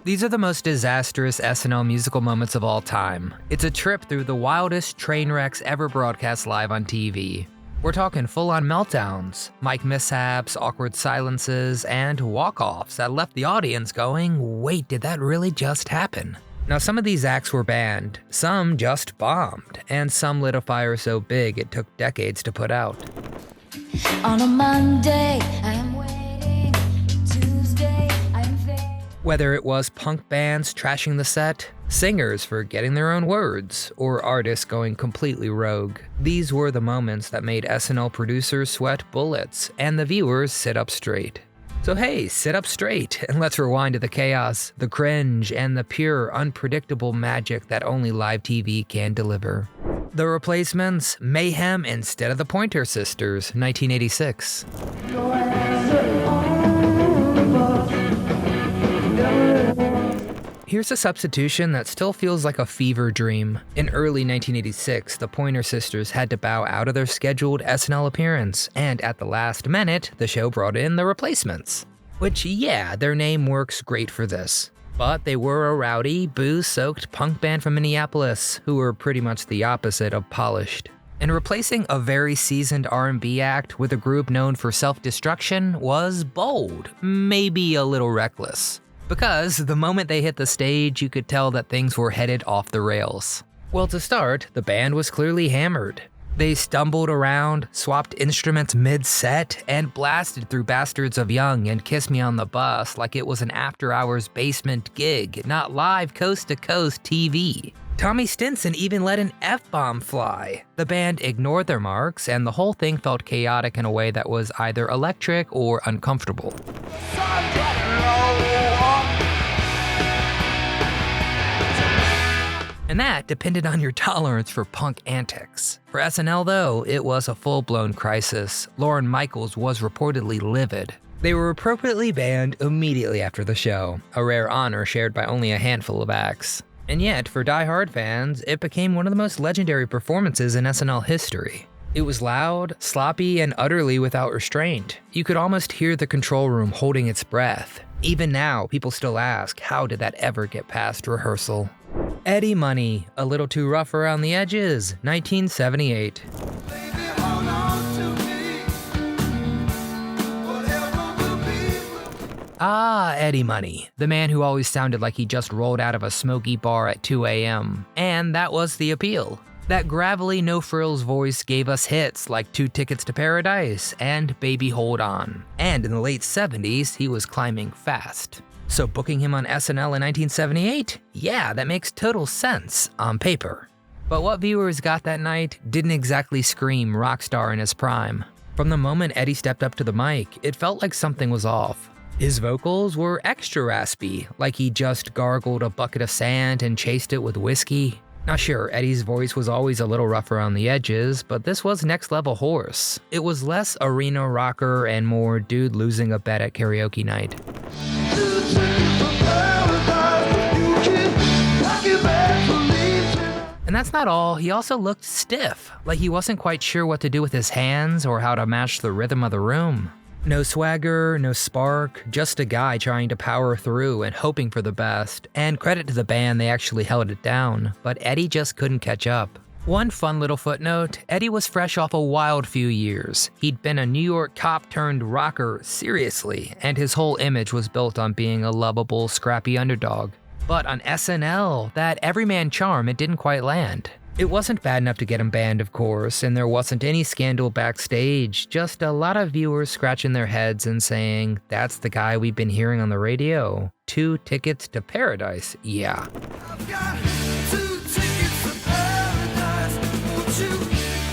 These are the most disastrous SNL musical moments of all time. It's a trip through the wildest train wrecks ever broadcast live on TV. We're talking full-on meltdowns, mic mishaps, awkward silences, and walk-offs that left the audience going, wait, did that really just happen? Now, some of these acts were banned, some just bombed, and some lit a fire so big it took decades to put out. On a Monday, I am waiting. Tuesday, I am fading. Whether it was punk bands trashing the set, singers forgetting their own words, or artists going completely rogue, these were the moments that made SNL producers sweat bullets and the viewers sit up straight. So hey, sit up straight and let's rewind to the chaos, the cringe, and the pure, unpredictable magic that only live TV can deliver. The Replacements, Mayhem Instead of the Pointer Sisters, 1986. Here's a substitution that still feels like a fever dream. In early 1986, the Pointer Sisters had to bow out of their scheduled SNL appearance, and at the last minute, the show brought in the Replacements. Which, yeah, their name works great for this. But they were a rowdy, booze-soaked punk band from Minneapolis, who were pretty much the opposite of polished. And replacing a very seasoned R&B act with a group known for self-destruction was bold, maybe a little reckless. Because the moment they hit the stage, you could tell that things were headed off the rails. Well, to start, the band was clearly hammered. They stumbled around, swapped instruments mid-set, and blasted through Bastards of Young and Kiss Me on the Bus like it was an after-hours basement gig, not live coast-to-coast TV. Tommy Stinson even let an F-bomb fly. The band ignored their marks, and the whole thing felt chaotic in a way that was either electric or uncomfortable. And that depended on your tolerance for punk antics. For SNL though, it was a full-blown crisis. Lorne Michaels was reportedly livid. They were appropriately banned immediately after the show, a rare honor shared by only a handful of acts. And yet, for die-hard fans, it became one of the most legendary performances in SNL history. It was loud, sloppy, and utterly without restraint. You could almost hear the control room holding its breath. Even now, people still ask, how did that ever get past rehearsal? Eddie Money, A Little Too Rough Around the Edges, 1978. Ah, Eddie Money, the man who always sounded like he just rolled out of a smoky bar at 2 a.m. And that was the appeal. That gravelly, no-frills voice gave us hits like 2 Tickets to Paradise and Baby Hold On. And in the late 70s, he was climbing fast. So booking him on SNL in 1978? Yeah, that makes total sense on paper. But what viewers got that night didn't exactly scream rock star in his prime. From the moment Eddie stepped up to the mic, it felt like something was off. His vocals were extra raspy, like he just gargled a bucket of sand and chased it with whiskey. Now sure, Eddie's voice was always a little rough around the edges, but this was next level hoarse. It was less arena rocker and more dude losing a bet at karaoke night. And that's not all, he also looked stiff, like he wasn't quite sure what to do with his hands or how to match the rhythm of the room. No swagger, no spark, just a guy trying to power through and hoping for the best. And credit to the band, they actually held it down, but Eddie just couldn't catch up. One fun little footnote, Eddie was fresh off a wild few years. He'd been a New York cop turned rocker, seriously, and his whole image was built on being a lovable, scrappy underdog. But on SNL, that everyman charm, it didn't quite land. It wasn't bad enough to get him banned, of course, and there wasn't any scandal backstage, just a lot of viewers scratching their heads and saying, that's the guy we've been hearing on the radio. 2 Tickets to Paradise, yeah. I've got 2 tickets to paradise. Won't you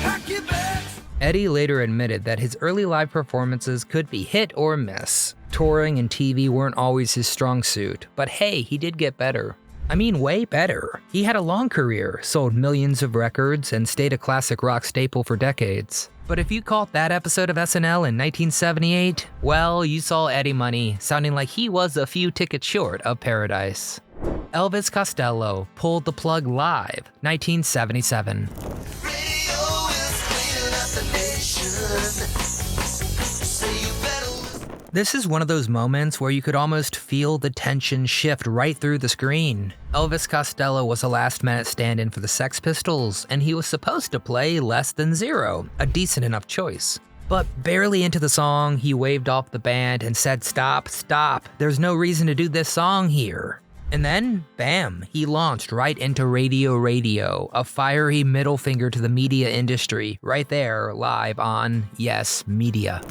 pack your bags? Eddie later admitted that his early live performances could be hit or miss. Touring and TV weren't always his strong suit, but hey, he did get better. I mean, way better. He had a long career, sold millions of records, and stayed a classic rock staple for decades. But if you caught that episode of SNL in 1978, well, you saw Eddie Money sounding like he was a few tickets short of paradise. Elvis Costello pulled the plug live, 1977. This is one of those moments where you could almost feel the tension shift right through the screen. Elvis Costello was a last-minute stand-in for the Sex Pistols, and he was supposed to play Less Than Zero, a decent enough choice. But barely into the song, he waved off the band and said, "Stop, stop, there's no reason to do this song here." And then, bam, he launched right into Radio, a fiery middle finger to the media industry, right there, live on, yes, media.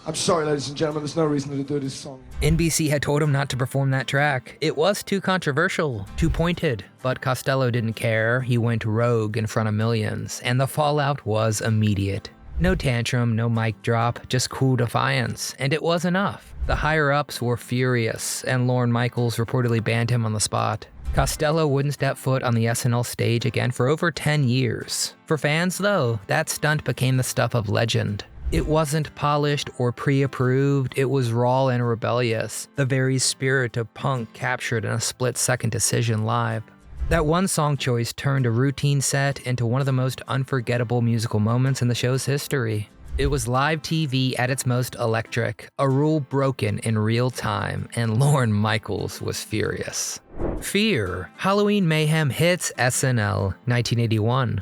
I'm sorry, ladies and gentlemen, there's no reason to do this song. NBC had told him not to perform that track. It was too controversial, too pointed, but Costello didn't care. He went rogue in front of millions, and the fallout was immediate. No tantrum, no mic drop, just cool defiance, and it was enough. The higher-ups were furious, and Lorne Michaels reportedly banned him on the spot. Costello wouldn't step foot on the SNL stage again for over 10 years. For fans, though, that stunt became the stuff of legend. It wasn't polished or pre-approved, it was raw and rebellious, the very spirit of punk captured in a split-second decision live. That one song choice turned a routine set into one of the most unforgettable musical moments in the show's history. It was live TV at its most electric, a rule broken in real time, and Lorne Michaels was furious. Fear, Halloween Mayhem hits SNL, 1981.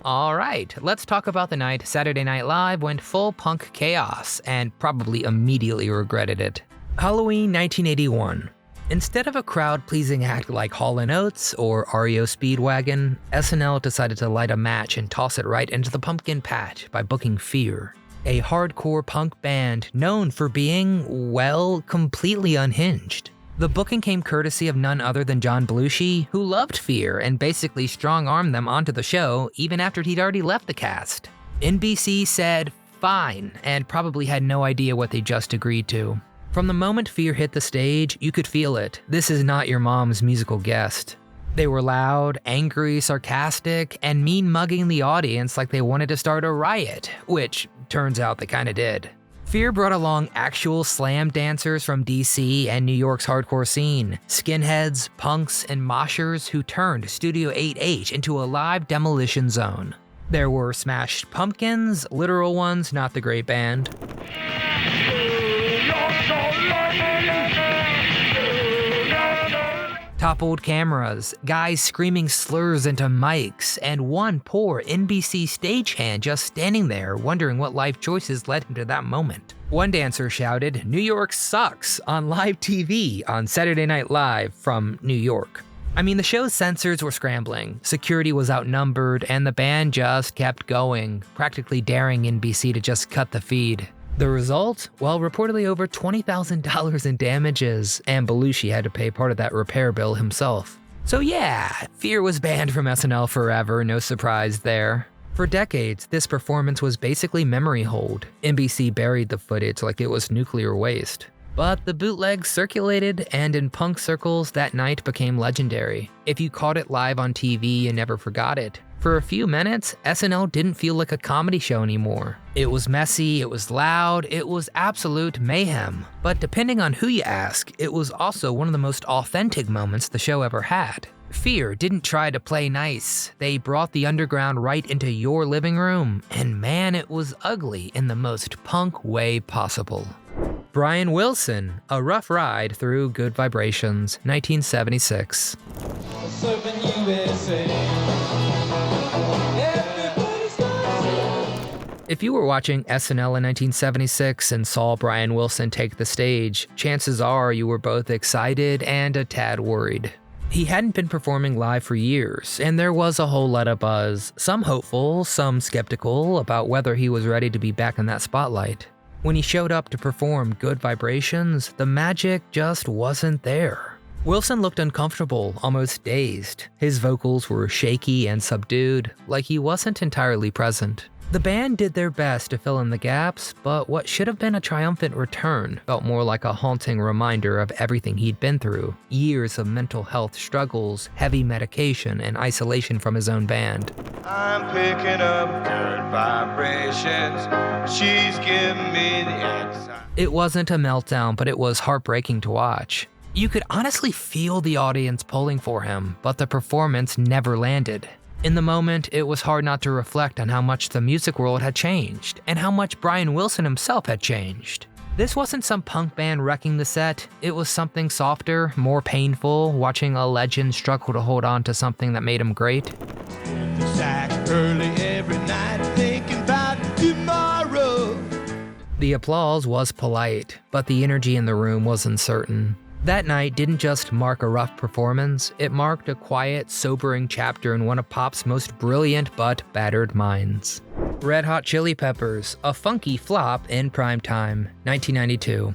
Alright, let's talk about the night Saturday Night Live went full punk chaos, and probably immediately regretted it. Halloween 1981. Instead of a crowd-pleasing act like Hall & Oates or REO Speedwagon, SNL decided to light a match and toss it right into the pumpkin patch by booking Fear, a hardcore punk band known for being, well, completely unhinged. The booking came courtesy of none other than John Belushi, who loved Fear and basically strong-armed them onto the show even after he'd already left the cast. NBC said, fine, and probably had no idea what they just agreed to. From the moment Fear hit the stage, you could feel it. This is not your mom's musical guest. They were loud, angry, sarcastic, and mean-mugging the audience like they wanted to start a riot, which turns out they kinda did. Fear brought along actual slam dancers from DC and New York's hardcore scene, skinheads, punks, and moshers who turned Studio 8H into a live demolition zone. There were Smashed Pumpkins, literal ones, not the great band. Toppled cameras, guys screaming slurs into mics, and one poor NBC stagehand just standing there wondering what life choices led him to that moment. One dancer shouted, "New York sucks," on live TV on Saturday Night Live from New York. I mean, the show's censors were scrambling, security was outnumbered, and the band just kept going, practically daring NBC to just cut the feed. The result? Well, reportedly over $20,000 in damages, and Belushi had to pay part of that repair bill himself. So yeah, Fear was banned from SNL forever, no surprise there. For decades, this performance was basically memory hold. NBC buried the footage like it was nuclear waste. But the bootlegs circulated, and in punk circles, that night became legendary. If you caught it live on TV, you never forgot it. For a few minutes, SNL didn't feel like a comedy show anymore. It was messy, it was loud, it was absolute mayhem. But depending on who you ask, it was also one of the most authentic moments the show ever had. Fear didn't try to play nice. They brought the underground right into your living room, and man, it was ugly in the most punk way possible. Brian Wilson, A Rough Ride Through Good Vibrations, 1976. If you were watching SNL in 1976 and saw Brian Wilson take the stage, chances are you were both excited and a tad worried. He hadn't been performing live for years, and there was a whole lot of buzz, some hopeful, some skeptical, about whether he was ready to be back in that spotlight. When he showed up to perform Good Vibrations, the magic just wasn't there. Wilson looked uncomfortable, almost dazed. His vocals were shaky and subdued, like he wasn't entirely present. The band did their best to fill in the gaps, but what should have been a triumphant return felt more like a haunting reminder of everything he'd been through. Years of mental health struggles, heavy medication, and isolation from his own band. I'm picking up good vibrations. She's giving me the anxiety. It wasn't a meltdown, but it was heartbreaking to watch. You could honestly feel the audience pulling for him, but the performance never landed. In the moment, it was hard not to reflect on how much the music world had changed, and how much Brian Wilson himself had changed. This wasn't some punk band wrecking the set, it was something softer, more painful, watching a legend struggle to hold on to something that made him great. Zach early every night thinking about tomorrow. The applause was polite, but the energy in the room was uncertain. That night didn't just mark a rough performance, it marked a quiet, sobering chapter in one of pop's most brilliant but battered minds. Red Hot Chili Peppers, a funky flop in primetime, 1992.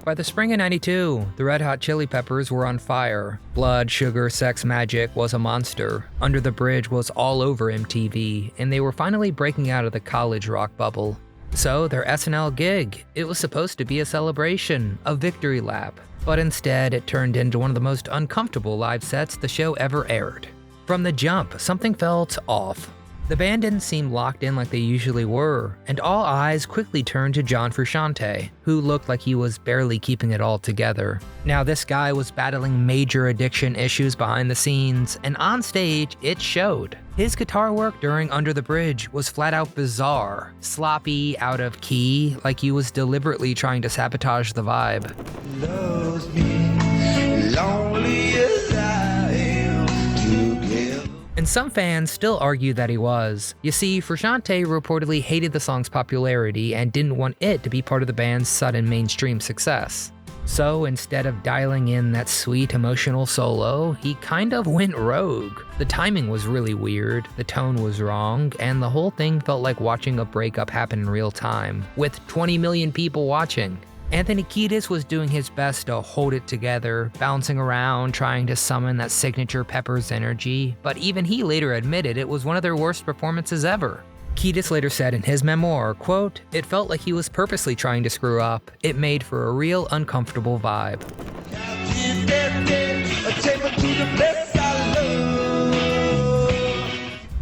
By the spring of 92, the Red Hot Chili Peppers were on fire. Blood, Sugar, Sex Magic was a monster. Under the Bridge was all over MTV, and they were finally breaking out of the college rock bubble. So their SNL gig, it was supposed to be a celebration, a victory lap. But instead, it turned into one of the most uncomfortable live sets the show ever aired. From the jump, something felt off. The band didn't seem locked in like they usually were, and all eyes quickly turned to John Frusciante, who looked like he was barely keeping it all together. Now, this guy was battling major addiction issues behind the scenes, and on stage, it showed. His guitar work during Under the Bridge was flat out bizarre, sloppy, out of key, like he was deliberately trying to sabotage the vibe. Loves me, lonely as I am together. And some fans still argue that he was. You see, Frusciante reportedly hated the song's popularity and didn't want it to be part of the band's sudden mainstream success. So instead of dialing in that sweet emotional solo, he kind of went rogue. The timing was really weird, the tone was wrong, and the whole thing felt like watching a breakup happen in real time, with 20 million people watching. Anthony Kiedis was doing his best to hold it together, bouncing around, trying to summon that signature Peppers energy, but even he later admitted it was one of their worst performances ever. Kiedis later said in his memoir, quote, "It felt like he was purposely trying to screw up. It made for a real uncomfortable vibe."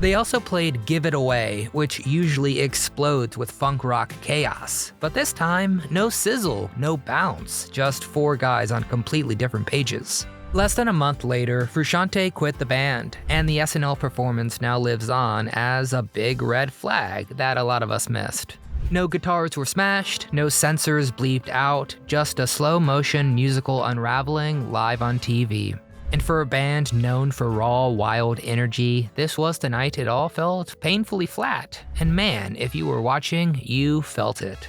They also played Give It Away, which usually explodes with funk rock chaos. But this time, no sizzle, no bounce, just four guys on completely different pages. Less than a month later, Frusciante quit the band, and the SNL performance now lives on as a big red flag that a lot of us missed. No guitars were smashed, no censors bleeped out, just a slow-motion musical unraveling live on TV. And for a band known for raw, wild energy, this was the night it all felt painfully flat. And man, if you were watching, you felt it.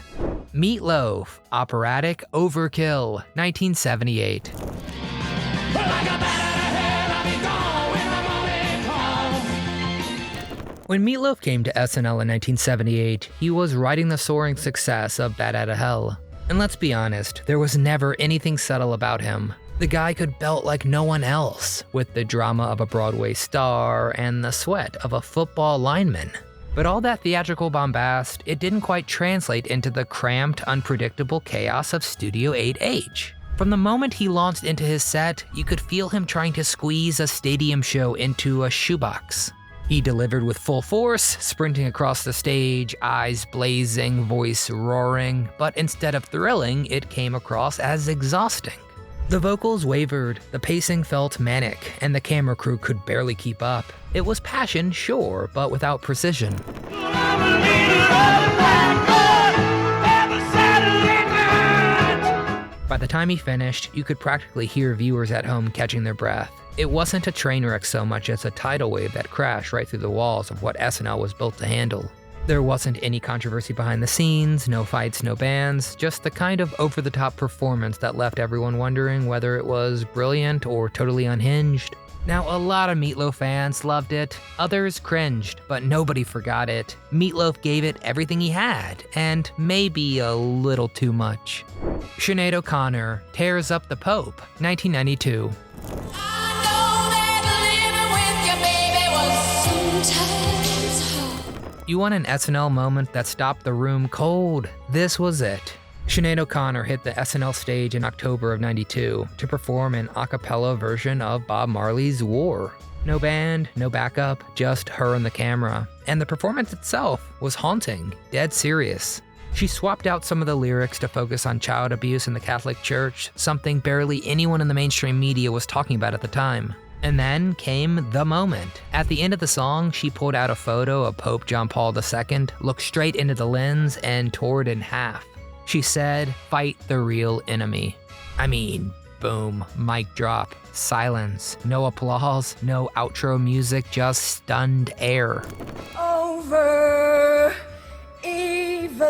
Meatloaf, Operatic Overkill, 1978. When Meatloaf came to SNL in 1978, he was riding the soaring success of Bat Outta Hell. And let's be honest, there was never anything subtle about him. The guy could belt like no one else, with the drama of a Broadway star and the sweat of a football lineman. But all that theatrical bombast, it didn't quite translate into the cramped, unpredictable chaos of Studio 8H. From the moment he launched into his set, you could feel him trying to squeeze a stadium show into a shoebox. He delivered with full force, sprinting across the stage, eyes blazing, voice roaring, but instead of thrilling, it came across as exhausting. The vocals wavered, the pacing felt manic, and the camera crew could barely keep up. It was passion, sure, but without precision. By the time he finished, you could practically hear viewers at home catching their breath. It wasn't a train wreck so much as a tidal wave that crashed right through the walls of what SNL was built to handle. There wasn't any controversy behind the scenes, no fights, no bans, just the kind of over-the-top performance that left everyone wondering whether it was brilliant or totally unhinged. Now, a lot of Meatloaf fans loved it, others cringed, but nobody forgot it. Meatloaf gave it everything he had, and maybe a little too much. Sinéad O'Connor, Tears Up the Pope, 1992. You want an SNL moment that stopped the room cold? This was it. Sinéad O'Connor hit the SNL stage in October of '92 to perform an a cappella version of Bob Marley's War. No band, no backup, just her and the camera. And the performance itself was haunting, dead serious. She swapped out some of the lyrics to focus on child abuse in the Catholic Church, something barely anyone in the mainstream media was talking about at the time. And then came the moment. At the end of the song, she pulled out a photo of Pope John Paul II, looked straight into the lens, and tore it in half. She said, "Fight the real enemy." I mean, boom, mic drop, silence, no applause, no outro music, just stunned air. Over evil.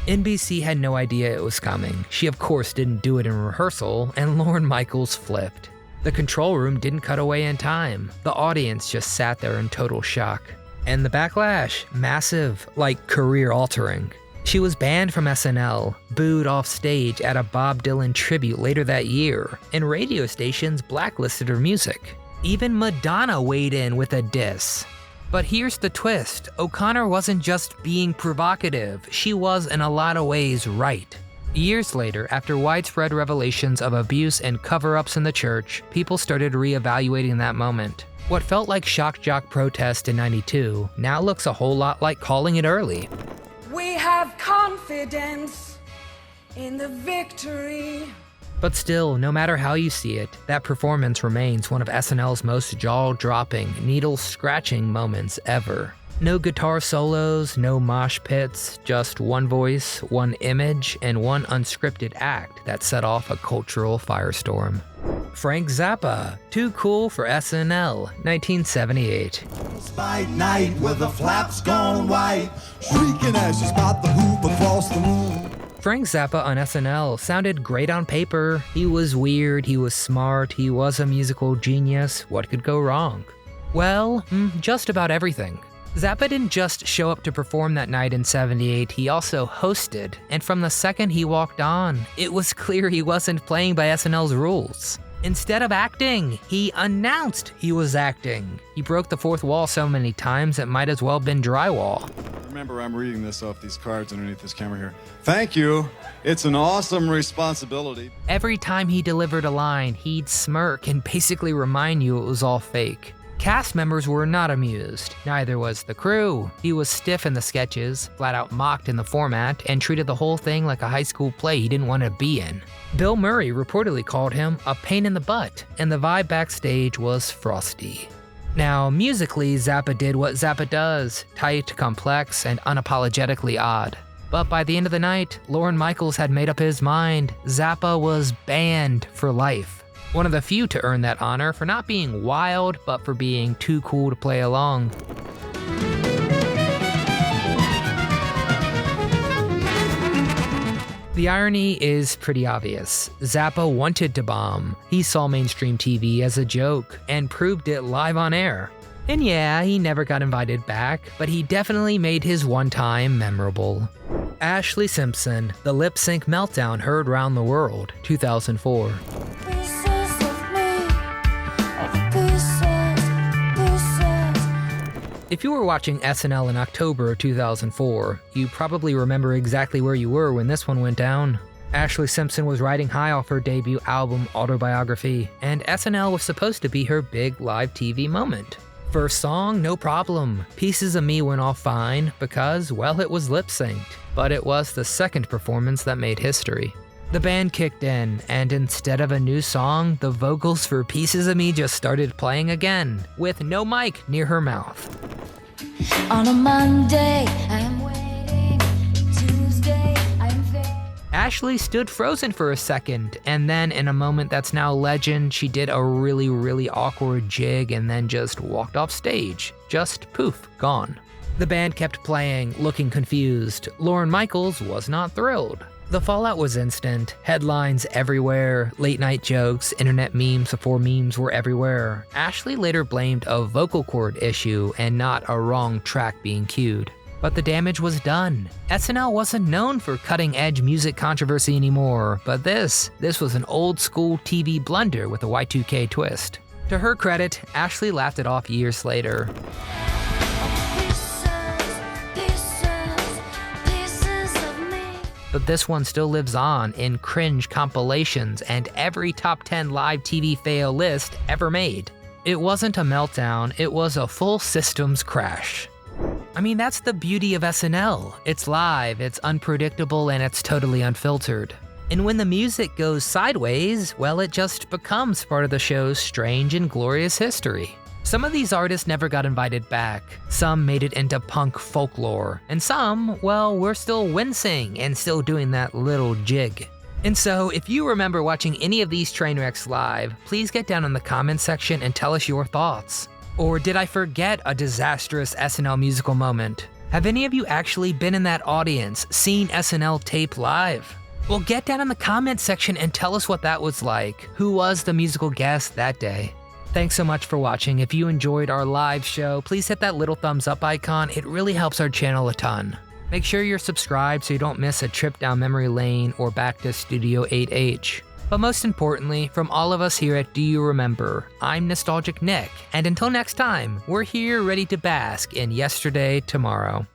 NBC had no idea it was coming. She of course didn't do it in rehearsal, and Lorne Michaels flipped. The control room didn't cut away in time. The audience just sat there in total shock. And the backlash, massive, like career-altering. She was banned from SNL, booed off stage at a Bob Dylan tribute later that year, and radio stations blacklisted her music. Even Madonna weighed in with a diss. But here's the twist, O'Connor wasn't just being provocative, she was in a lot of ways right. Years later, after widespread revelations of abuse and cover-ups in the church, people started re-evaluating that moment. What felt like shock jock protest in '92 now looks a whole lot like calling it early. We have confidence in the victory. But still, no matter how you see it, that performance remains one of SNL's most jaw-dropping, needle-scratching moments ever. No guitar solos, no mosh pits, just one voice, one image, and one unscripted act that set off a cultural firestorm. Frank Zappa, Too Cool for SNL, 1978. By night with the flaps gone white, shrieking as you spot the hoop across the room. Frank Zappa on SNL sounded great on paper. He was weird, he was smart, he was a musical genius. What could go wrong? Well, just about everything. Zappa didn't just show up to perform that night in '78, he also hosted, and from the second he walked on, it was clear he wasn't playing by SNL's rules. Instead of acting, he announced he was acting. He broke the fourth wall so many times it might as well have been drywall. Remember, I'm reading this off these cards underneath this camera here. Thank you. It's an awesome responsibility. Every time he delivered a line, he'd smirk and basically remind you it was all fake. Cast members were not amused, neither was the crew. He was stiff in the sketches, flat out mocked in the format, and treated the whole thing like a high school play he didn't want to be in. Bill Murray reportedly called him a pain in the butt, and the vibe backstage was frosty. Now, musically, Zappa did what Zappa does, tight, complex, and unapologetically odd. But by the end of the night, Lorne Michaels had made up his mind. Zappa was banned for life. One of the few to earn that honor for not being wild, but for being too cool to play along. The irony is pretty obvious. Zappa wanted to bomb. He saw mainstream TV as a joke and proved it live on air. And yeah, he never got invited back, but he definitely made his one time memorable. Ashley Simpson, The Lip Sync Meltdown Heard Round the World, 2004. Pieces of me, all the pieces. If you were watching SNL in October of 2004, you probably remember exactly where you were when this one went down. Ashley Simpson was riding high off her debut album, Autobiography, and SNL was supposed to be her big live TV moment. First song, no problem. Pieces of Me went off fine because, well, it was lip-synced. But it was the second performance that made history. The band kicked in, and instead of a new song, the vocals for Pieces of Me just started playing again, with no mic near her mouth. On a Monday, I am waiting. Tuesday, I am there. Ashley stood frozen for a second, and then in a moment that's now legend, she did a really awkward jig and then just walked off stage. Just poof, gone. The band kept playing, looking confused. Lorne Michaels was not thrilled. The fallout was instant. Headlines everywhere, late night jokes, internet memes before memes were everywhere. Ashley later blamed a vocal cord issue and not a wrong track being cued. But the damage was done. SNL wasn't known for cutting-edge music controversy anymore, but this was an old-school TV blunder with a Y2K twist. To her credit, Ashley laughed it off years later. but this one still lives on in cringe compilations and every top 10 live TV fail list ever made. It wasn't a meltdown, it was a full systems crash. I mean, that's the beauty of SNL. It's live, it's unpredictable, and it's totally unfiltered. And when the music goes sideways, well, it just becomes part of the show's strange and glorious history. Some of these artists never got invited back, some made it into punk folklore, and some, well, we're still wincing and still doing that little jig. And so, if you remember watching any of these train wrecks live, please get down in the comments section and tell us your thoughts. Or did I forget a disastrous SNL musical moment? Have any of you actually been in that audience, seen SNL tape live? Well, get down in the comments section and tell us what that was like. Who was the musical guest that day? Thanks so much for watching. If you enjoyed our live show, please hit that little thumbs up icon. It really helps our channel a ton. Make sure you're subscribed so you don't miss a trip down memory lane or back to Studio 8H. But most importantly, from all of us here at Do You Remember, I'm Nostalgic Nick, and until next time, we're here ready to bask in yesterday tomorrow.